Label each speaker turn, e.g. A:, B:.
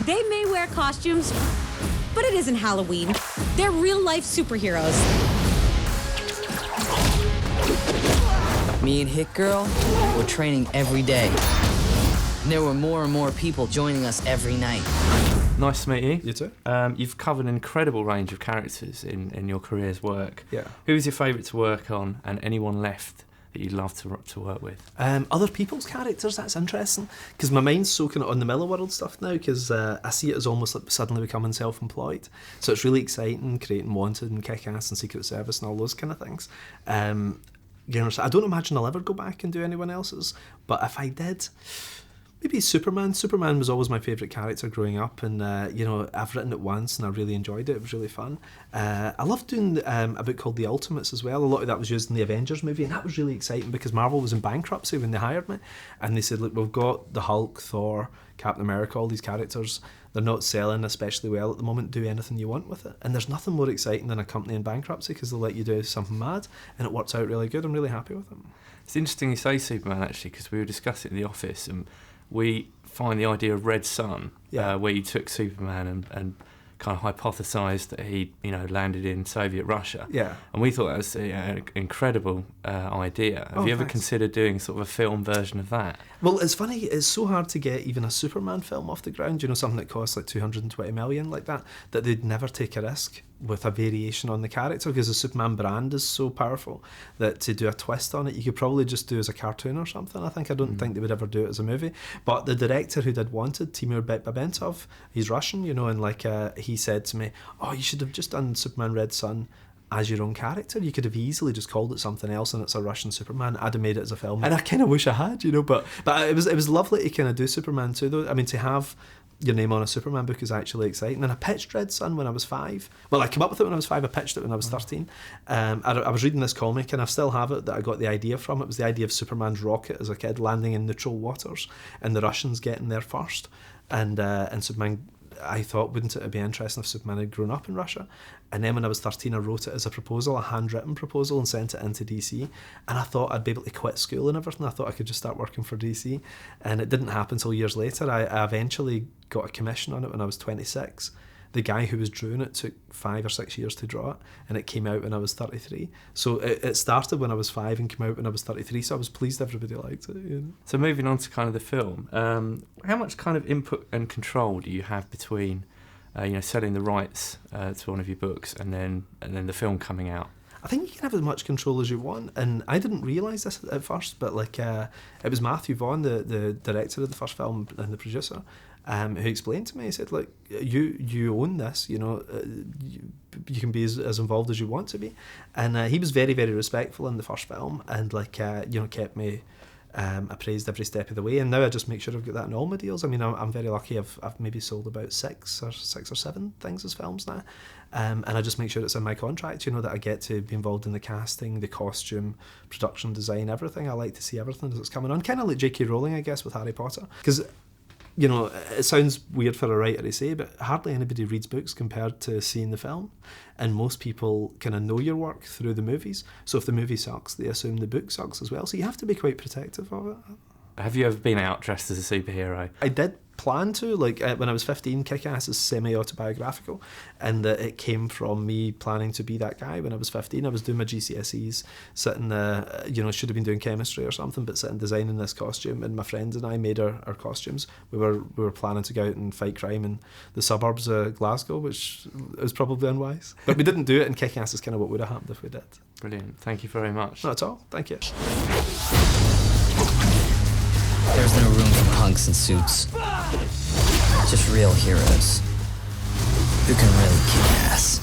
A: They may wear costumes, but it isn't Halloween. They're real-life superheroes.
B: Me and Hit Girl, we're training every day. And there were more and more people joining us every night.
C: Nice to meet you.
D: You too.
C: You've covered an incredible range of characters in your career's work.
D: Yeah.
C: Who was your favourite to work on, and anyone left that you'd love to work with?
D: Other people's characters, that's interesting, because my mind's so kind of on the Millar World stuff now, because I see it as almost like suddenly becoming self-employed. So it's really exciting, creating Wanted and Kick-Ass and Secret Service and all those kind of things. You know, so I don't imagine I'll ever go back and do anyone else's, but if I did, maybe Superman. Superman was always my favourite character growing up, and you know, I've written it once and I really enjoyed it. It was really fun. I loved doing a book called The Ultimates as well. A lot of that was used in the Avengers movie, and that was really exciting because Marvel was in bankruptcy when they hired me, and they said, look, we've got the Hulk, Thor, Captain America, all these characters. They're not selling especially well at the moment. Do anything you want with it. And there's nothing more exciting than a company in bankruptcy, because they'll let you do something mad, and it works out really good. I'm really happy with them.
C: It's interesting you say Superman, actually, because we were discussing it in the office, and we find the idea of Red Sun, where you took Superman and kind of hypothesised that he, you know, landed in Soviet Russia.
D: Yeah.
C: And we thought that was an incredible idea. Have you ever considered doing sort of a film version of that?
D: Well, it's funny, it's so hard to get even a Superman film off the ground, you know, something that costs like 220 million like that they'd never take a risk with a variation on the character, because the Superman brand is so powerful that to do a twist on it, you could probably just do as a cartoon or something. I don't think they would ever do it as a movie. But the director who did Wanted, Timur Bekmambetov, he's Russian, you know, and like he said to me, oh, you should have just done Superman Red Sun as your own character. You could have easily just called it something else and it's a Russian Superman. I'd have made it as a film, and I kind of wish I had, you know, but it was lovely to kind of do Superman too, though. I mean, to have your name on a Superman book is actually exciting. And I pitched Red Sun when I was 5. Well, I came up with it when I was 5. I pitched it when I was 13. I was reading this comic, and I still have it, that I got the idea from. It was the idea of Superman's rocket as a kid landing in neutral waters and the Russians getting there first. And Superman, I thought, wouldn't it be interesting if Superman had grown up in Russia? And then when I was 13, I wrote it as a proposal, a handwritten proposal, and sent it into DC. And I thought I'd be able to quit school and everything. I thought I could just start working for DC. And it didn't happen until years later. I eventually got a commission on it when I was 26. The guy who was drawing it took 5 or 6 years to draw it, and it came out when I was 33. So it started when I was 5 and came out when I was 33, so I was pleased everybody liked it. You know? So
C: moving on to kind of the film, how much kind of input and control do you have between you know, selling the rights to one of your books and then the film coming out?
D: I think you can have as much control as you want, and I didn't realise this at first, but like it was Matthew Vaughn, the director of the first film and the producer, who explained to me. He said, look, you own this, you know, you can be as involved as you want to be. And he was very, very respectful in the first film, and like you know, kept me appraised every step of the way. And now I just make sure I've got that in all my deals. I mean, I'm very lucky. I've maybe sold about 6 or 7 things as films now, and I just make sure it's in my contract, you know, that I get to be involved in the casting, the costume, production design, everything. I like to see everything as it's coming on, kind of like J.K. Rowling, I guess, with Harry Potter, because, you know, it sounds weird for a writer to say, but hardly anybody reads books compared to seeing the film. And most people kind of know your work through the movies. So if the movie sucks, they assume the book sucks as well. So you have to be quite protective of it.
C: Have you ever been out dressed as a superhero?
D: I did plan to, like when I was 15, Kick-Ass is semi-autobiographical, and it came from me planning to be that guy when I was 15. I was doing my GCSEs, sitting, you know, should have been doing chemistry or something, but sitting designing this costume, and my friends and I made our costumes. We were planning to go out and fight crime in the suburbs of Glasgow, which was probably unwise. But we didn't do it, and Kick-Ass is kind of what would have happened if we did.
C: Brilliant. Thank you very much.
D: Not at all. Thank you.
B: There's no room for punks in suits. Just real heroes who can really kick ass.